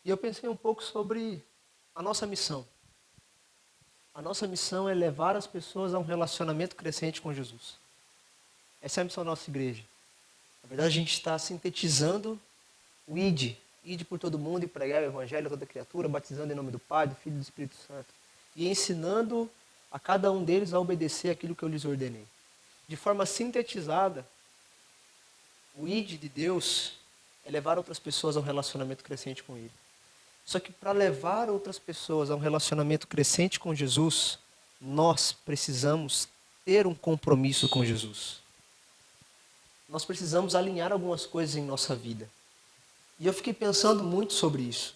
E eu pensei um pouco sobre a nossa missão. A nossa missão é levar as pessoas a um relacionamento crescente com Jesus. Essa é a missão da nossa igreja. Na verdade, a gente está sintetizando o ID. ID por todo mundo e pregar o evangelho a toda criatura, batizando em nome do Pai, do Filho e do Espírito Santo. E ensinando a cada um deles a obedecer aquilo que eu lhes ordenei. De forma sintetizada, o ID de Deus é levar outras pessoas a um relacionamento crescente com Ele. Só que para levar outras pessoas a um relacionamento crescente com Jesus, nós precisamos ter um compromisso com Jesus. Nós precisamos alinhar algumas coisas em nossa vida. E eu fiquei pensando muito sobre isso.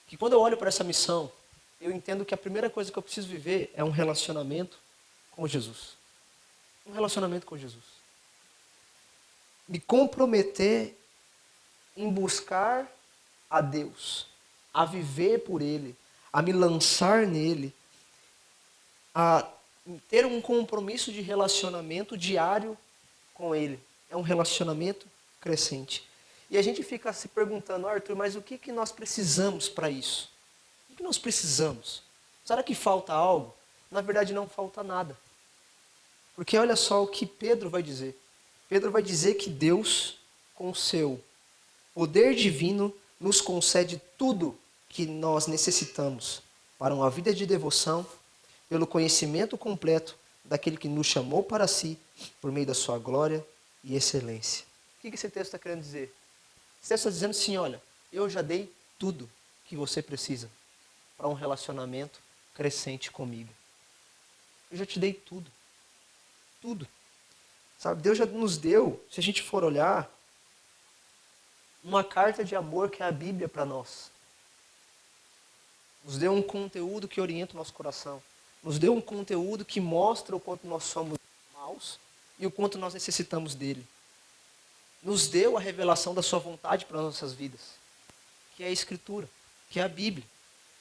Que quando eu olho para essa missão, eu entendo que a primeira coisa que eu preciso viver é um relacionamento com Jesus. Um relacionamento com Jesus. Me comprometer em buscar a Deus, a viver por Ele, a me lançar nele, a ter um compromisso de relacionamento diário com Ele. É um relacionamento crescente. E a gente fica se perguntando, Arthur, mas o que nós precisamos para isso? O que nós precisamos? Será que falta algo? Na verdade, não falta nada. Porque olha só o que Pedro vai dizer. Pedro vai dizer que Deus, com o seu poder divino, nos concede tudo que nós necessitamos para uma vida de devoção, pelo conhecimento completo daquele que nos chamou para si, por meio da sua glória e excelência. O que esse texto está querendo dizer? Esse texto está dizendo assim, olha, eu já dei tudo que você precisa para um relacionamento crescente comigo. Eu já te dei tudo. Tudo. Sabe, Deus já nos deu, se a gente for olhar, uma carta de amor que é a Bíblia para nós. Nos deu um conteúdo que orienta o nosso coração. Nos deu um conteúdo que mostra o quanto nós somos maus e o quanto nós necessitamos dele. Nos deu a revelação da sua vontade para as nossas vidas, que é a Escritura, que é a Bíblia.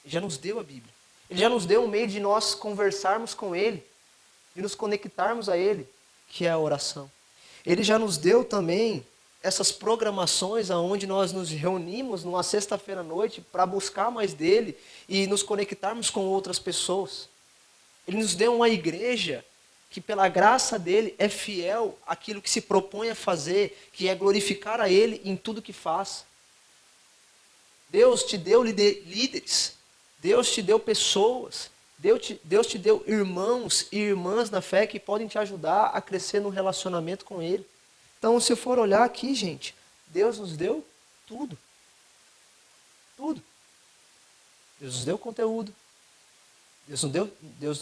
Ele já nos deu a Bíblia. Ele já nos deu um meio de nós conversarmos com Ele, de nos conectarmos a Ele, que é a oração. Ele já nos deu também essas programações aonde nós nos reunimos numa sexta-feira à noite para buscar mais dele e nos conectarmos com outras pessoas. Ele nos deu uma igreja que pela graça dele é fiel àquilo que se propõe a fazer, que é glorificar a ele em tudo que faz. Deus te deu líderes, Deus te deu pessoas, Deus te deu irmãos e irmãs na fé que podem te ajudar a crescer no relacionamento com Ele. Então, se eu for olhar aqui, gente, Deus nos deu tudo. Tudo. Deus nos deu conteúdo, Deus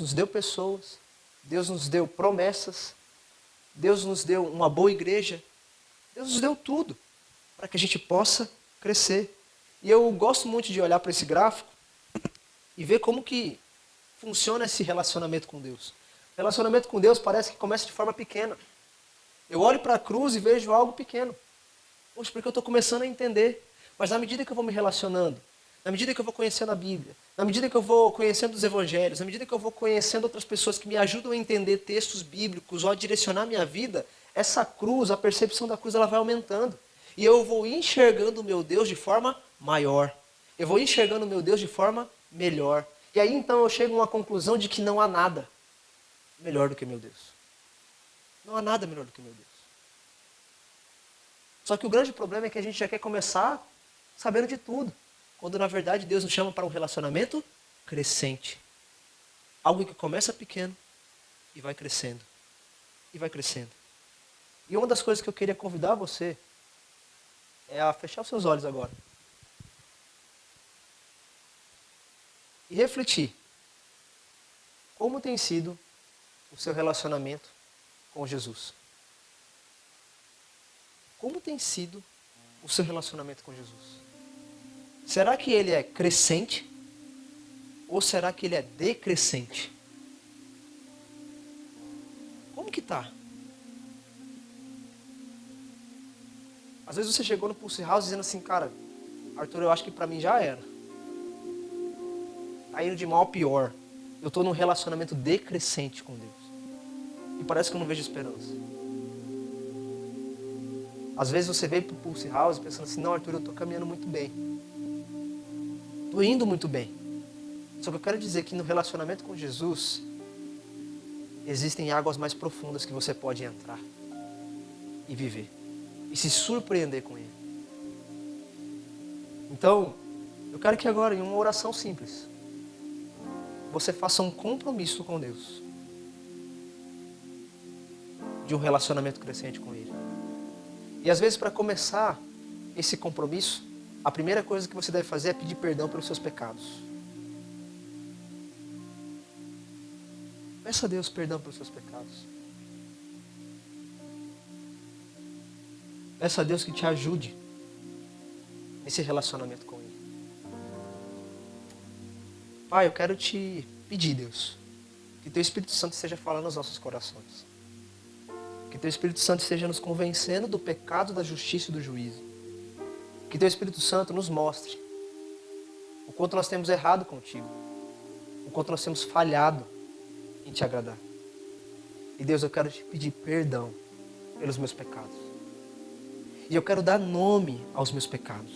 nos deu pessoas, Deus nos deu promessas, Deus nos deu uma boa igreja, Deus nos deu tudo para que a gente possa crescer. E eu gosto muito de olhar para esse gráfico e ver como que funciona esse relacionamento com Deus. O relacionamento com Deus parece que começa de forma pequena. Eu olho para a cruz e vejo algo pequeno. Poxa, porque eu estou começando a entender. Mas na medida que eu vou me relacionando, na medida que eu vou conhecendo a Bíblia, na medida que eu vou conhecendo os evangelhos, na medida que eu vou conhecendo outras pessoas que me ajudam a entender textos bíblicos ou a direcionar a minha vida, essa cruz, a percepção da cruz, ela vai aumentando. E eu vou enxergando o meu Deus de forma maior. Eu vou enxergando o meu Deus de forma melhor. E aí então eu chego a uma conclusão de que não há nada melhor do que meu Deus. Não há nada melhor do que meu Deus. Só que o grande problema é que a gente já quer começar sabendo de tudo. Quando na verdade Deus nos chama para um relacionamento crescente. Algo que começa pequeno e vai crescendo. E vai crescendo. E uma das coisas que eu queria convidar você é a fechar os seus olhos agora. E refletir. Como tem sido o seu relacionamento com Jesus? Como tem sido o seu relacionamento com Jesus? Será que ele é crescente? Ou será que ele é decrescente? Como que tá? Às vezes você chegou no Pulse House dizendo assim, cara, Arthur, eu acho que pra mim já era. Tá indo de mal a pior. Eu tô num relacionamento decrescente com Deus. E parece que eu não vejo esperança. Às vezes você veio pro Pulse House pensando assim, não, Arthur, eu tô caminhando muito bem. Estou indo muito bem. Só que eu quero dizer que no relacionamento com Jesus, existem águas mais profundas que você pode entrar e viver. E se surpreender com Ele. Então, eu quero que agora, em uma oração simples, você faça um compromisso com Deus. De um relacionamento crescente com Ele. E às vezes, para começar esse compromisso, a primeira coisa que você deve fazer é pedir perdão pelos seus pecados. Peça a Deus perdão pelos seus pecados. Peça a Deus que te ajude nesse relacionamento com Ele. Pai, eu quero te pedir, Deus, que Teu Espírito Santo esteja falando aos nossos corações. Que Teu Espírito Santo esteja nos convencendo do pecado, da justiça e do juízo. Que Teu Espírito Santo nos mostre o quanto nós temos errado contigo. O quanto nós temos falhado em Te agradar. E Deus, eu quero Te pedir perdão pelos meus pecados. E eu quero dar nome aos meus pecados.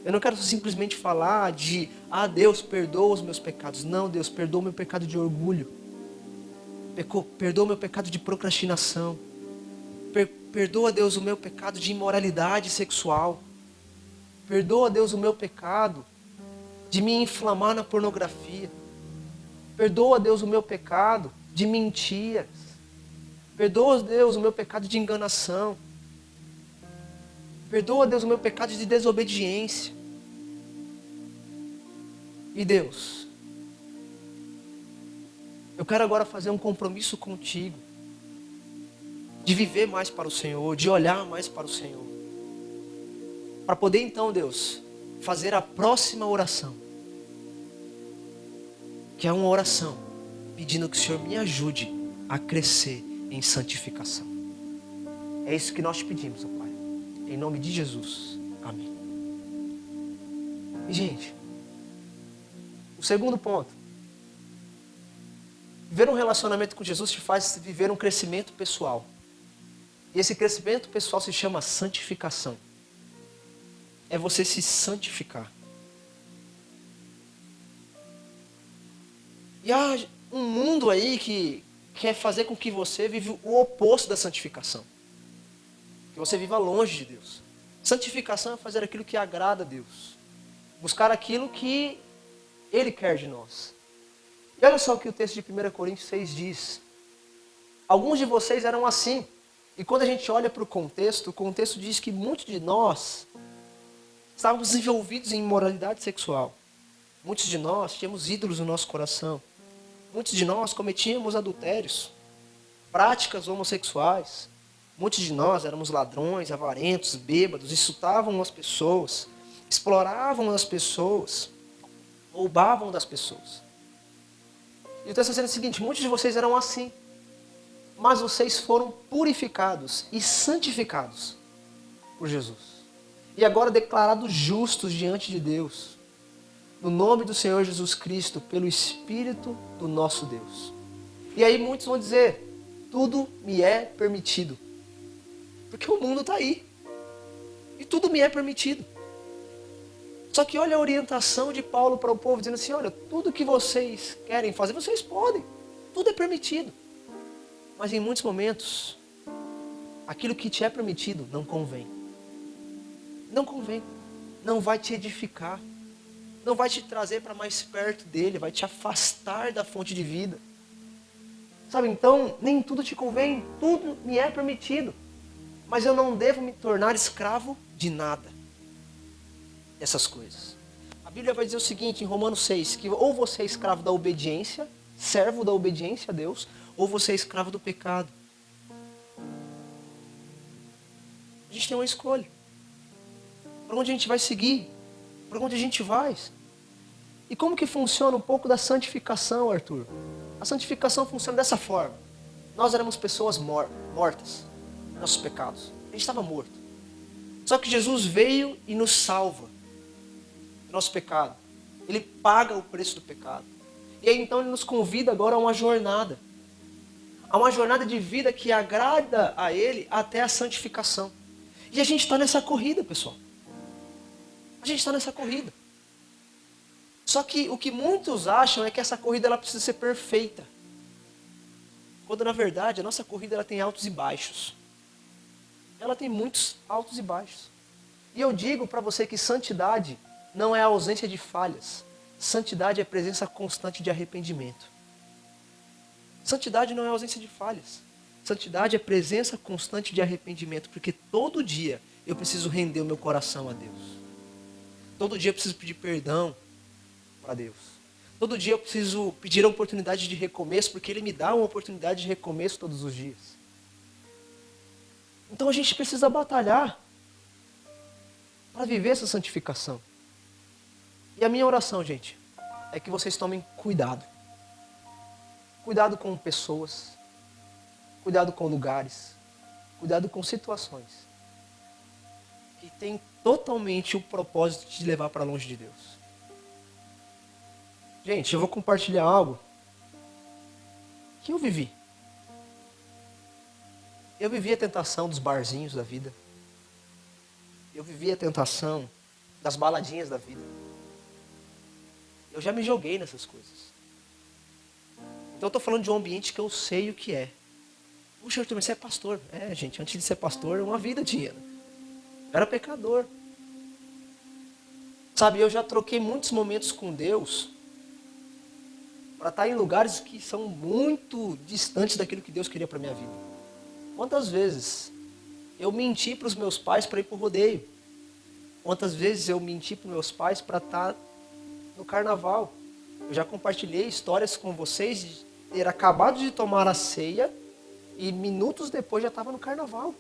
Eu não quero simplesmente falar de, Deus, perdoa os meus pecados. Não, Deus, perdoa o meu pecado de orgulho. Perdoa o meu pecado de procrastinação. Perdoa, Deus, o meu pecado de imoralidade sexual. Perdoa, Deus, o meu pecado de me inflamar na pornografia. Perdoa, Deus, o meu pecado de mentiras. Perdoa, Deus, o meu pecado de enganação. Perdoa, Deus, o meu pecado de desobediência. E Deus, eu quero agora fazer um compromisso contigo. De viver mais para o Senhor, de olhar mais para o Senhor. Para poder então, Deus, fazer a próxima oração. Que é uma oração pedindo que o Senhor me ajude a crescer em santificação. É isso que nós te pedimos, ó Pai. Em nome de Jesus. Amém. E, gente, o segundo ponto. Viver um relacionamento com Jesus te faz viver um crescimento pessoal. E esse crescimento pessoal se chama santificação. É você se santificar. E há um mundo aí que quer fazer com que você viva o oposto da santificação. Que você viva longe de Deus. Santificação é fazer aquilo que agrada a Deus. Buscar aquilo que Ele quer de nós. E olha só o que o texto de 1 Coríntios 6 diz. Alguns de vocês eram assim. E quando a gente olha para o contexto diz que muitos de nós estávamos envolvidos em imoralidade sexual. Muitos de nós tínhamos ídolos no nosso coração. Muitos de nós cometíamos adultérios, práticas homossexuais. Muitos de nós éramos ladrões, avarentos, bêbados, insultavam as pessoas, exploravam as pessoas, roubavam das pessoas. E o texto está dizendo o seguinte, muitos de vocês eram assim, mas vocês foram purificados e santificados por Jesus. E agora declarados justos diante de Deus, no nome do Senhor Jesus Cristo, pelo Espírito do nosso Deus. E aí muitos vão dizer, tudo me é permitido. Porque o mundo está aí. E tudo me é permitido. Só que olha a orientação de Paulo para o povo, dizendo assim, olha, tudo que vocês querem fazer, vocês podem. Tudo é permitido. Mas em muitos momentos, aquilo que te é permitido não convém. Não convém. Não vai te edificar. Não vai te trazer para mais perto dele. Vai te afastar da fonte de vida. Sabe, então, nem tudo te convém. Tudo me é permitido. Mas eu não devo me tornar escravo de nada. Essas coisas. A Bíblia vai dizer o seguinte, em Romanos 6, que ou você é escravo da obediência, servo da obediência a Deus, ou você é escravo do pecado. A gente tem uma escolha. Para onde a gente vai seguir? Para onde a gente vai? E como que funciona um pouco da santificação, Arthur? A santificação funciona dessa forma. Nós éramos pessoas mortas, nossos pecados. A gente estava morto. Só que Jesus veio e nos salva do nosso pecado. Ele paga o preço do pecado. E aí então ele nos convida agora a uma jornada. A uma jornada de vida que agrada a Ele até a santificação. E a gente está nessa corrida, pessoal. A gente está nessa corrida. Só que o que muitos acham é que essa corrida ela precisa ser perfeita. Quando na verdade a nossa corrida ela tem altos e baixos. Ela tem muitos altos e baixos. E eu digo para você que santidade não é a ausência de falhas. Santidade é a presença constante de arrependimento. Santidade não é a ausência de falhas. Santidade é presença constante de arrependimento, porque todo dia eu preciso render o meu coração a Deus. Todo dia eu preciso pedir perdão para Deus. Todo dia eu preciso pedir a oportunidade de recomeço, porque Ele me dá uma oportunidade de recomeço todos os dias. Então a gente precisa batalhar para viver essa santificação. E a minha oração, gente, é que vocês tomem cuidado. Cuidado com pessoas, cuidado com lugares, cuidado com situações que tem totalmente o propósito de levar para longe de Deus. Gente, eu vou compartilhar algo que eu vivi. Eu vivi a tentação dos barzinhos da vida. Eu vivi a tentação das baladinhas da vida. Eu já me joguei nessas coisas. Então eu estou falando de um ambiente que eu sei o que é. Puxa, Arthur, mas você é pastor. É, gente, antes de ser pastor, uma vida tinha. Eu era pecador. Sabe, eu já troquei muitos momentos com Deus para estar em lugares que são muito distantes daquilo que Deus queria para minha vida. Quantas vezes eu menti para os meus pais para ir para o rodeio? Quantas vezes eu menti para os meus pais para estar no carnaval? Eu já compartilhei histórias com vocês de ter acabado de tomar a ceia e minutos depois já estava no carnaval.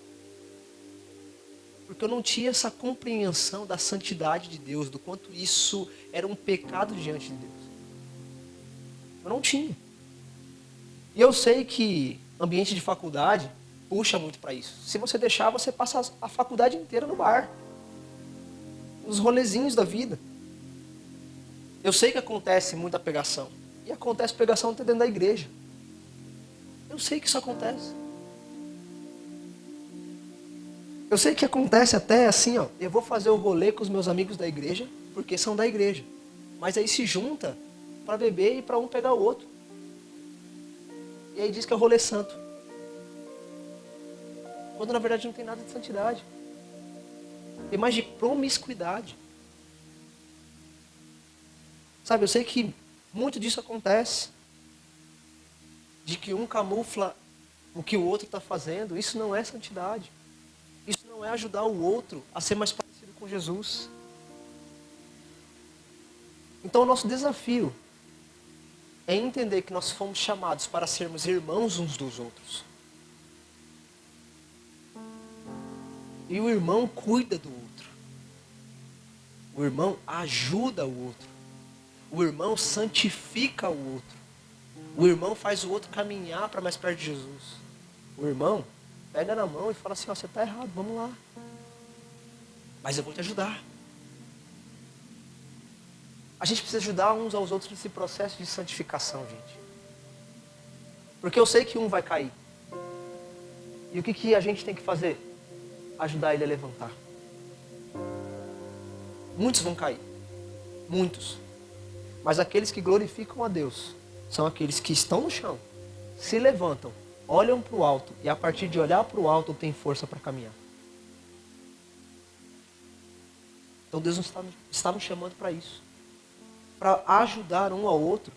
Porque eu não tinha essa compreensão da santidade de Deus, do quanto isso era um pecado diante de Deus. Eu não tinha. E eu sei que ambiente de faculdade puxa muito para isso. Se você deixar, você passa a faculdade inteira no bar. Nos rolezinhos da vida. Eu sei que acontece muita pegação. E acontece pegação até dentro da igreja. Eu sei que isso acontece. Eu sei que acontece até assim, ó. Eu vou fazer o rolê com os meus amigos da igreja, porque são da igreja. Mas aí se junta para beber e para um pegar o outro. E aí diz que é o rolê santo. Quando na verdade não tem nada de santidade. Tem mais de promiscuidade. Sabe, eu sei que muito disso acontece. De que um camufla o que o outro está fazendo. Isso não é santidade. Isso não é ajudar o outro a ser mais parecido com Jesus. Então o nosso desafio é entender que nós fomos chamados para sermos irmãos uns dos outros. E o irmão cuida do outro. O irmão ajuda o outro. O irmão santifica o outro. O irmão faz o outro caminhar para mais perto de Jesus. O irmão pega na mão e fala assim, ó, você está errado, vamos lá. Mas eu vou te ajudar. A gente precisa ajudar uns aos outros nesse processo de santificação, gente. Porque eu sei que um vai cair. E o que a gente tem que fazer? Ajudar ele a levantar. Muitos vão cair. Muitos. Mas aqueles que glorificam a Deus são aqueles que estão no chão, se levantam, olham para o alto e a partir de olhar para o alto tem força para caminhar. Então Deus está nos chamando para isso. Para ajudar um ao outro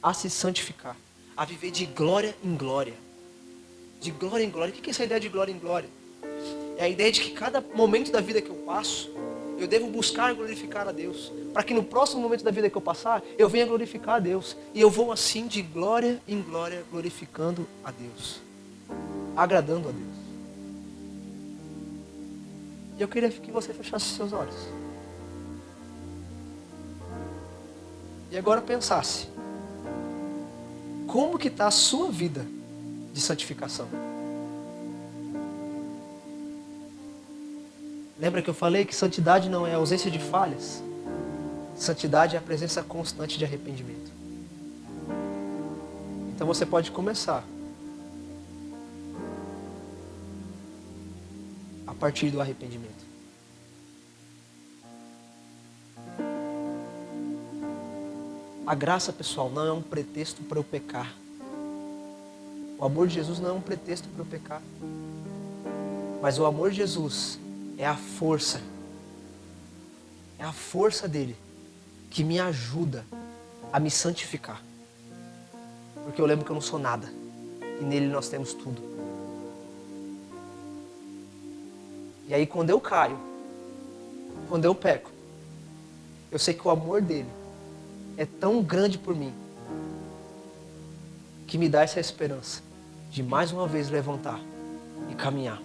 a se santificar. A viver de glória em glória. De glória em glória. O que é essa ideia de glória em glória? É a ideia de que cada momento da vida que eu passo, eu devo buscar glorificar a Deus. Para que no próximo momento da vida que eu passar, eu venha glorificar a Deus. E eu vou assim de glória em glória, glorificando a Deus. Agradando a Deus. E eu queria que você fechasse seus olhos. E agora pensasse. Como que está a sua vida de santificação? Lembra que eu falei que santidade não é a ausência de falhas? Santidade é a presença constante de arrependimento. Então você pode começar a partir do arrependimento. A graça, pessoal, não é um pretexto para eu pecar. O amor de Jesus não é um pretexto para eu pecar. Mas o amor de Jesus é a força. É a força dele que me ajuda a me santificar. Porque eu lembro que eu não sou nada. E nele nós temos tudo. E aí quando eu caio, quando eu peco, eu sei que o amor dele é tão grande por mim, que me dá essa esperança de mais uma vez levantar e caminhar.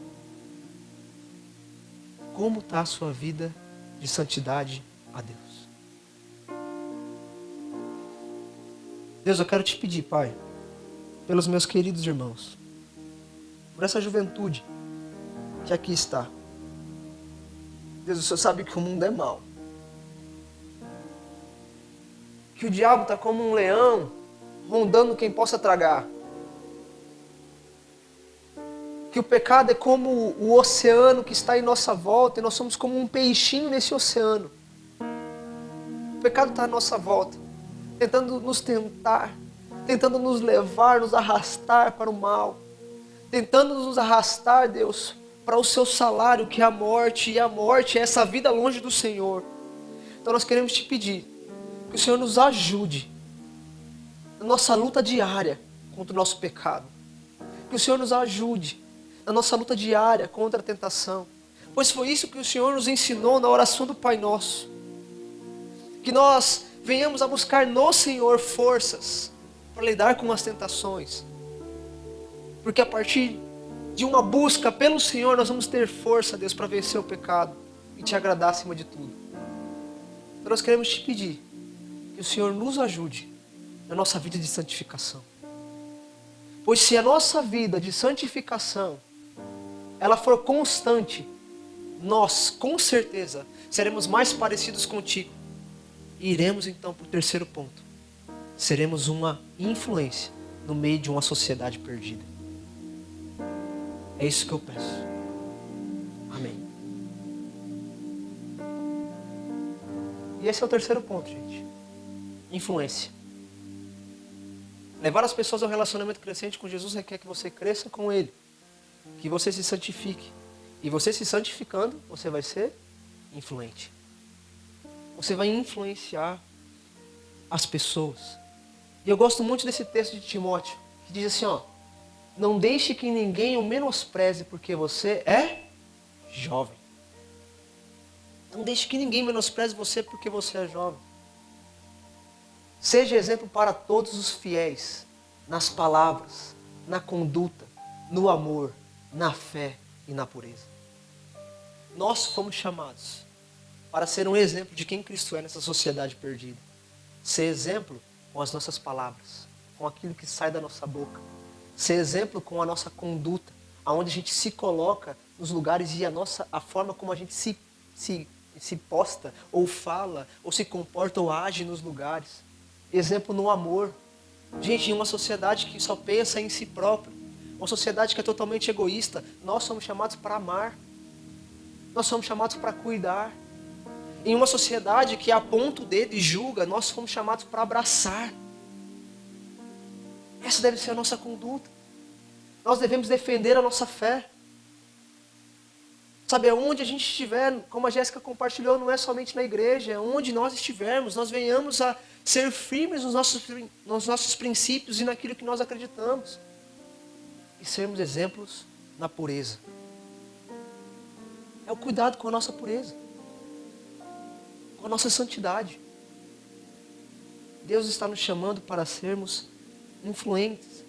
Como está a sua vida de santidade a Deus? Deus, eu quero te pedir, Pai, pelos meus queridos irmãos, por essa juventude que aqui está. Deus, o Senhor sabe que o mundo é mau. Que o diabo está como um leão, rondando quem possa tragar. Que o pecado é como o oceano que está em nossa volta e nós somos como um peixinho nesse oceano. O pecado está à nossa volta, tentando nos tentar, tentando nos levar, nos arrastar para o mal, tentando nos arrastar, Deus, para o seu salário, que é a morte, e a morte é essa vida longe do Senhor. Então nós queremos te pedir que o Senhor nos ajude na nossa luta diária contra o nosso pecado. Que o Senhor nos ajude na nossa luta diária contra a tentação. Pois foi isso que o Senhor nos ensinou na oração do Pai Nosso. Que nós venhamos a buscar no Senhor forças para lidar com as tentações. Porque a partir de uma busca pelo Senhor, nós vamos ter força, Deus, para vencer o pecado e te agradar acima de tudo. Então nós queremos te pedir que o Senhor nos ajude na nossa vida de santificação. Pois se a nossa vida de santificação ela for constante, nós com certeza seremos mais parecidos contigo. E iremos então para o terceiro ponto. Seremos uma influência no meio de uma sociedade perdida. É isso que eu peço. Amém. E esse é o terceiro ponto, gente. Influência. Levar as pessoas ao relacionamento crescente com Jesus requer que você cresça com Ele. Que você se santifique. E você se santificando, você vai ser influente. Você vai influenciar as pessoas. E eu gosto muito desse texto de Timóteo, que diz assim, ó: não deixe que ninguém o menospreze porque você é jovem. Não deixe que ninguém menospreze você porque você é jovem. Seja exemplo para todos os fiéis, nas palavras, na conduta, no amor, na fé e na pureza. Nós fomos chamados para ser um exemplo de quem Cristo é nessa sociedade perdida. Ser exemplo com as nossas palavras, com aquilo que sai da nossa boca. Ser exemplo com a nossa conduta, aonde a gente se coloca nos lugares e a forma como a gente se posta, ou fala, ou se comporta, ou age nos lugares. Exemplo no amor. Gente, em uma sociedade que só pensa em si próprio, uma sociedade que é totalmente egoísta, nós somos chamados para amar. Nós somos chamados para cuidar. Em uma sociedade que aponta o dedo e julga, nós somos chamados para abraçar. Essa deve ser a nossa conduta. Nós devemos defender a nossa fé. Sabe, aonde a gente estiver, como a Jéssica compartilhou, não é somente na igreja, é onde nós estivermos, nós venhamos a ser firmes nos nossos princípios e naquilo que nós acreditamos. E sermos exemplos na pureza. É o cuidado com a nossa pureza, com a nossa santidade. Deus está nos chamando para sermos influentes.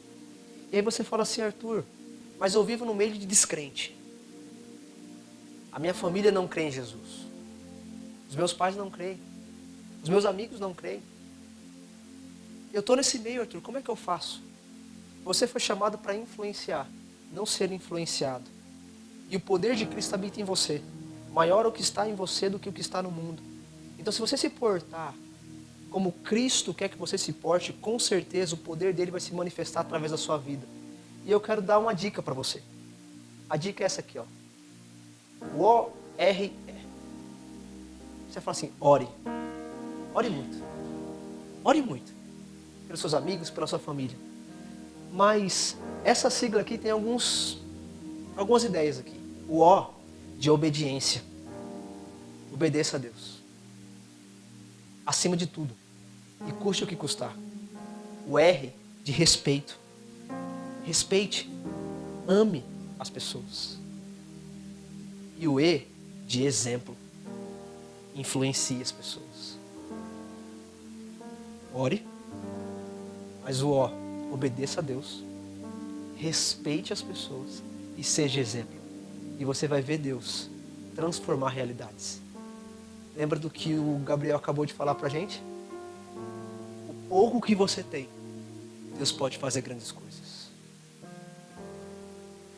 E aí você fala assim: Arthur, mas eu vivo no meio de descrente. A minha família não crê em Jesus. Os meus pais não creem. Os meus amigos não creem. Eu estou nesse meio, Arthur, como é que eu faço? Você foi chamado para influenciar, não ser influenciado. E o poder de Cristo habita em você. Maior o que está em você do que o que está no mundo. Então se você se portar como Cristo quer que você se porte, com certeza o poder dele vai se manifestar através da sua vida. E eu quero dar uma dica para você. A dica é essa aqui, ó. O O-R-E. Você fala assim: ore. Ore muito. Ore muito. Pelos seus amigos, pela sua família. Mas essa sigla aqui tem algumas ideias aqui. O O de obediência. Obedeça a Deus. Acima de tudo. E custe o que custar. O R de respeito. Respeite. Ame as pessoas. E o E de exemplo. Influencie as pessoas. Ore. Mas o O, obedeça a Deus. Respeite as pessoas. E seja exemplo. E você vai ver Deus transformar realidades. Lembra do que o Gabriel acabou de falar pra gente? O pouco que você tem, Deus pode fazer grandes coisas.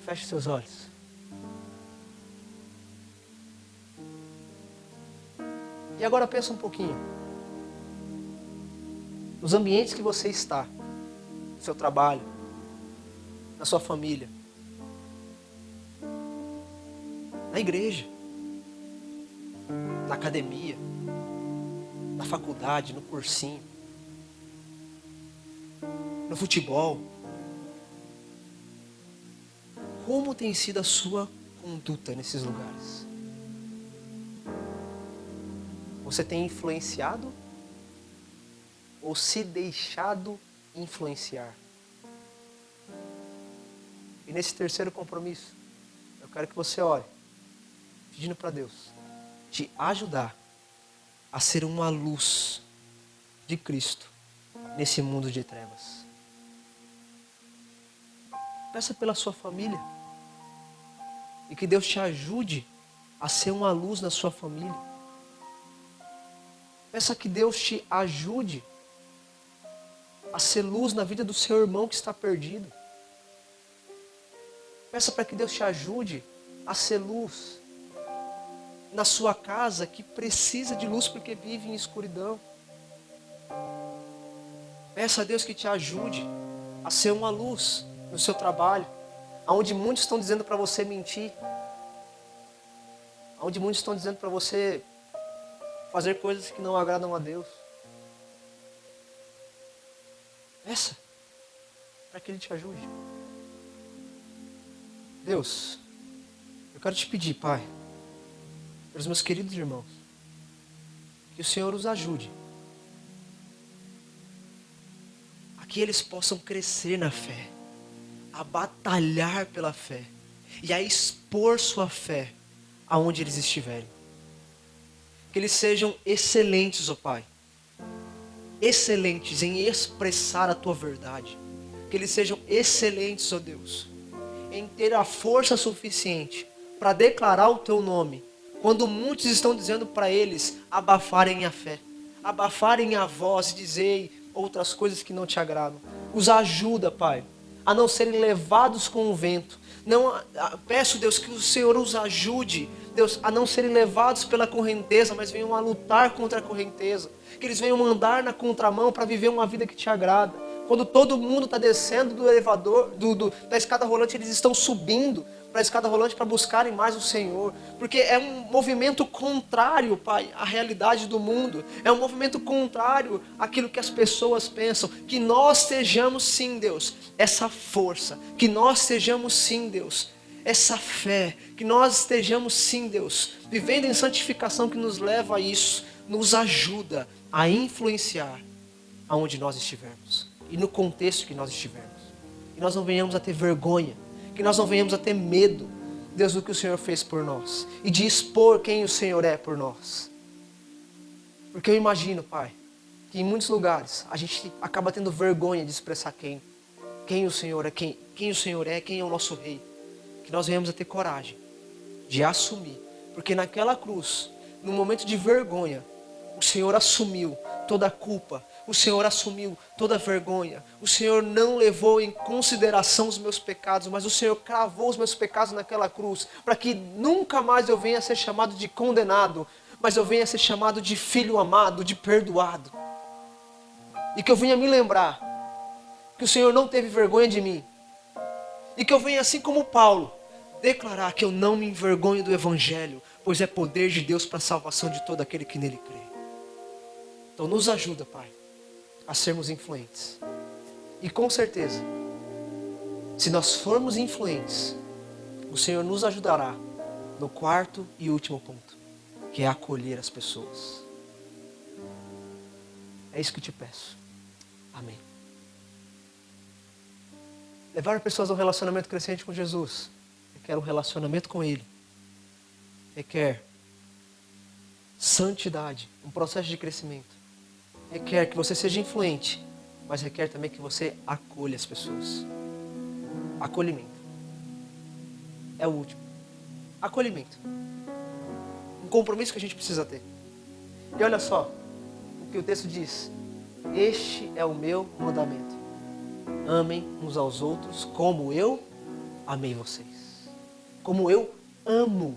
Feche seus olhos. E agora pensa um pouquinho. Nos ambientes que você está, no seu trabalho, na sua família, na igreja, na academia, na faculdade, no cursinho, no futebol. Como tem sido a sua conduta nesses lugares? Você tem influenciado ou se deixado influenciar? E nesse terceiro compromisso, eu quero que você ore, pedindo para Deus te ajudar a ser uma luz de Cristo nesse mundo de trevas. Peça pela sua família e que Deus te ajude a ser uma luz na sua família. Peça que Deus te ajude a ser luz na vida do seu irmão que está perdido. Peça para que Deus te ajude a ser luz na sua casa que precisa de luz porque vive em escuridão. Peça a Deus que te ajude a ser uma luz no seu trabalho, onde muitos estão dizendo para você mentir, onde muitos estão dizendo para você fazer coisas que não agradam a Deus. Peça para que Ele te ajude. Deus, eu quero te pedir, Pai, pelos meus queridos irmãos, que o Senhor os ajude a que eles possam crescer na fé, a batalhar pela fé e a expor sua fé aonde eles estiverem. Que eles sejam excelentes, ó Pai, excelentes em expressar a Tua verdade. Que eles sejam excelentes, ó Deus, em ter a força suficiente para declarar o Teu nome, quando muitos estão dizendo para eles abafarem a fé, abafarem a voz e dizer outras coisas que não Te agradam. Os ajuda, Pai, a não serem levados com o vento. Peço, Deus, que o Senhor os ajude, Deus, a não serem levados pela correnteza, mas venham a lutar contra a correnteza. Que eles venham andar na contramão para viver uma vida que Te agrada. Quando todo mundo está descendo do elevador, da escada rolante, eles estão subindo para a escada rolante para buscarem mais o Senhor. Porque é um movimento contrário, Pai, à realidade do mundo. É um movimento contrário àquilo que as pessoas pensam. Que nós sejamos sim, Deus, essa força. Que nós sejamos sim, Deus, essa fé. Que nós estejamos sim, Deus, vivendo em santificação que nos leva a isso. Nos ajuda a influenciar aonde nós estivermos. E no contexto que nós estivermos. Que nós não venhamos a ter vergonha. Que nós não venhamos a ter medo, Deus, do que o Senhor fez por nós. E de expor quem o Senhor é por nós. Porque eu imagino, Pai, que em muitos lugares a gente acaba tendo vergonha de expressar quem o Senhor é, quem o Senhor é, quem é o nosso Rei. Que nós venhamos a ter coragem de assumir. Porque naquela cruz, no momento de vergonha, o Senhor assumiu toda a culpa. O Senhor assumiu toda a vergonha. O Senhor não levou em consideração os meus pecados, mas o Senhor cravou os meus pecados naquela cruz, para que nunca mais eu venha a ser chamado de condenado, mas eu venha a ser chamado de filho amado, de perdoado. E que eu venha me lembrar que o Senhor não teve vergonha de mim. E que eu venha, assim como Paulo, declarar que eu não me envergonho do Evangelho, pois é poder de Deus para a salvação de todo aquele que nele crê. Então nos ajuda, Pai, a sermos influentes. E com certeza, se nós formos influentes, o Senhor nos ajudará no quarto e último ponto, que é acolher as pessoas. É isso que eu te peço. Amém. Levar pessoas a um relacionamento crescente com Jesus requer um relacionamento com Ele. Requer santidade, um processo de crescimento. Requer que você seja influente, mas requer também que você acolha as pessoas. Acolhimento. É o último. Acolhimento. Um compromisso que a gente precisa ter. E olha só o que o texto diz. Este é o meu mandamento. Amem uns aos outros como eu amei vocês. Como eu amo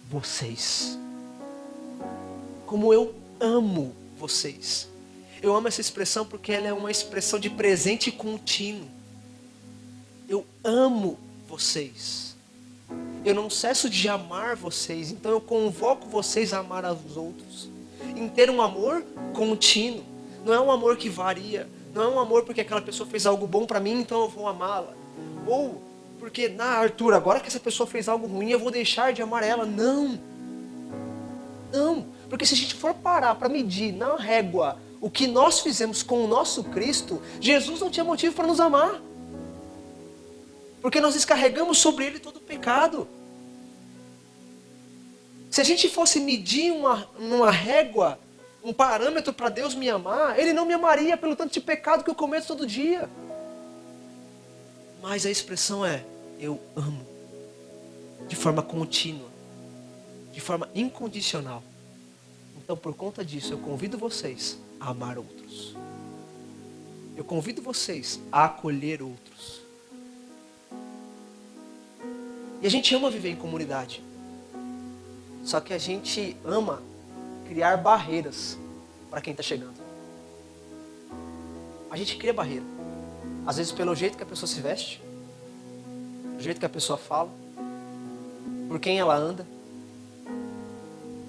vocês. Como eu amo vocês. Eu amo essa expressão porque ela é uma expressão de presente contínuo. Eu amo vocês. Eu não cesso de amar vocês, então eu convoco vocês a amar aos outros. Em ter um amor contínuo. Não é um amor que varia. Não é um amor porque aquela pessoa fez algo bom para mim, então eu vou amá-la. Ou porque, Arthur, agora que essa pessoa fez algo ruim, eu vou deixar de amar ela. Não. Não. Porque se a gente for parar para medir na régua o que nós fizemos com o nosso Cristo, Jesus não tinha motivo para nos amar. Porque nós descarregamos sobre Ele todo o pecado. Se a gente fosse medir numa régua, um parâmetro para Deus me amar, Ele não me amaria pelo tanto de pecado que eu cometo todo dia. Mas a expressão é, eu amo. De forma contínua. De forma incondicional. Então, por conta disso, eu convido vocês a amar outros. Eu convido vocês a acolher outros. E a gente ama viver em comunidade. Só que a gente ama criar barreiras para quem está chegando. A gente cria barreira. Às vezes pelo jeito que a pessoa se veste, do jeito que a pessoa fala, por quem ela anda,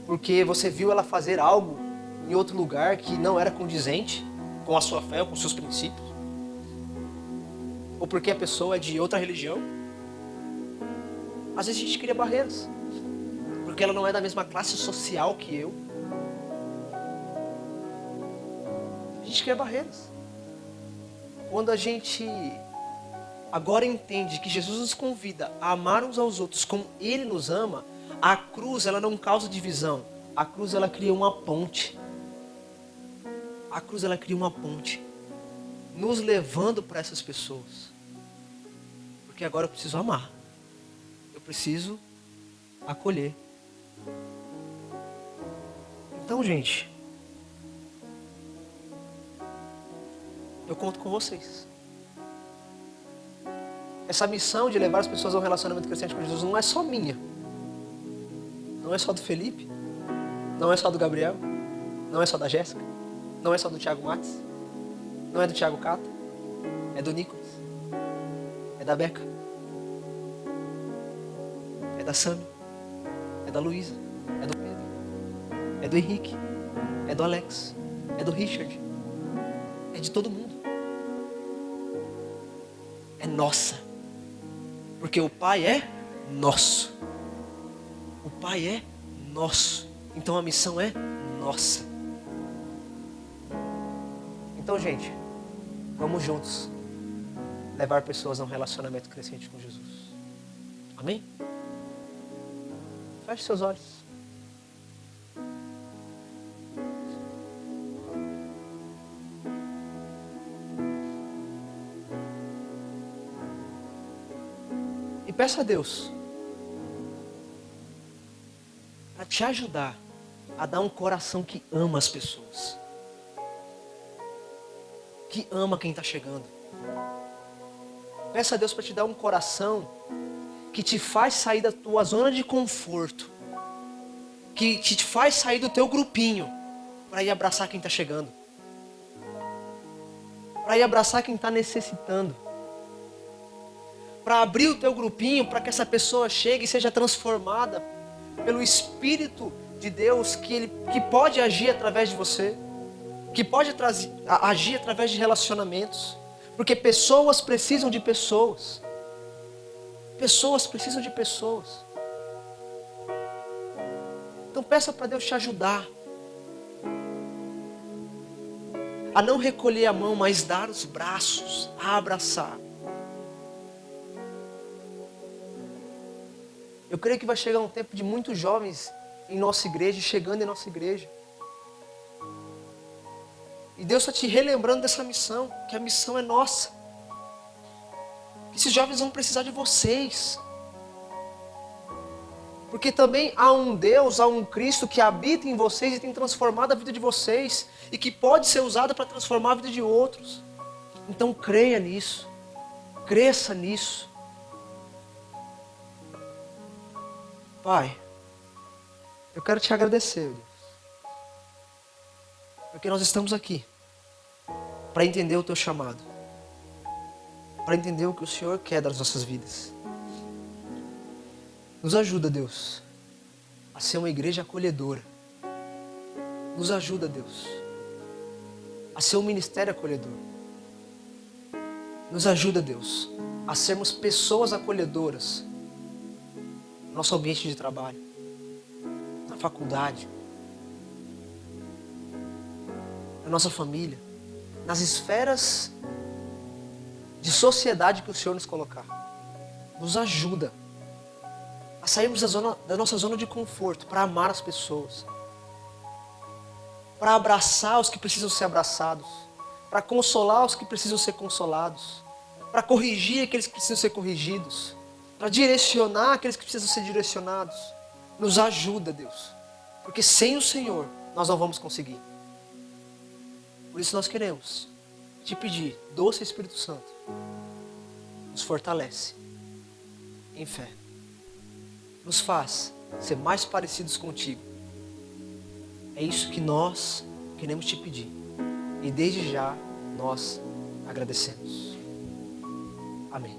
porque você viu ela fazer algo em outro lugar que não era condizente com a sua fé ou com os seus princípios, ou porque a pessoa é de outra religião. Às vezes a gente cria barreiras, porque ela não é da mesma classe social que eu. A gente cria barreiras. Quando a gente agora entende que Jesus nos convida a amar uns aos outros como Ele nos ama, a cruz ela não causa divisão. A cruz ela cria uma ponte. A cruz ela cria uma ponte, nos levando para essas pessoas. Porque agora eu preciso amar. Eu preciso acolher. Então, gente, eu conto com vocês. Essa missão de levar as pessoas a um relacionamento crescente com Jesus não é só minha. Não é só do Felipe. Não é só do Gabriel. Não é só da Jéssica. Não é só do Thiago Matos. Não é do Thiago Cata. É do Nicolas. É da Beca. É da Sami. É da Luísa. É do Pedro. É do Henrique. É do Alex. É do Richard. É de todo mundo. É nossa. Porque o Pai é nosso. O Pai é nosso. Então a missão é nossa. Então, gente, vamos juntos levar pessoas a um relacionamento crescente com Jesus. Amém? Feche seus olhos. E peça a Deus para te ajudar a dar um coração que ama as pessoas. Que ama quem está chegando. Peça a Deus para te dar um coração que te faz sair da tua zona de conforto. Que te faz sair do teu grupinho para ir abraçar quem está chegando. Para ir abraçar quem está necessitando. Para abrir o teu grupinho para que essa pessoa chegue e seja transformada pelo Espírito de Deus que pode agir através de você. que pode agir através de relacionamentos, porque pessoas precisam de pessoas. Pessoas precisam de pessoas. Então peça para Deus te ajudar a não recolher a mão, mas dar os braços, a abraçar. Eu creio que vai chegar um tempo de muitos jovens em nossa igreja, chegando em nossa igreja. E Deus está te relembrando dessa missão, que a missão é nossa. Que esses jovens vão precisar de vocês. Porque também há um Deus, há um Cristo que habita em vocês e tem transformado a vida de vocês. E que pode ser usado para transformar a vida de outros. Então creia nisso. Cresça nisso. Pai, eu quero te agradecer, Deus. Porque nós estamos aqui para entender o teu chamado. Para entender o que o Senhor quer das nossas vidas. Nos ajuda, Deus, a ser uma igreja acolhedora. Nos ajuda, Deus, a ser um ministério acolhedor. Nos ajuda, Deus, a sermos pessoas acolhedoras no nosso ambiente de trabalho, na faculdade, na nossa família, nas esferas de sociedade que o Senhor nos colocar. Nos ajuda a sairmos da nossa zona de conforto para amar as pessoas, para abraçar os que precisam ser abraçados, para consolar os que precisam ser consolados, para corrigir aqueles que precisam ser corrigidos, para direcionar aqueles que precisam ser direcionados. Nos ajuda, Deus, porque sem o Senhor nós não vamos conseguir. Por isso nós queremos te pedir, doce Espírito Santo, nos fortalece em fé. Nos faz ser mais parecidos contigo. É isso que nós queremos te pedir. E desde já nós agradecemos. Amém.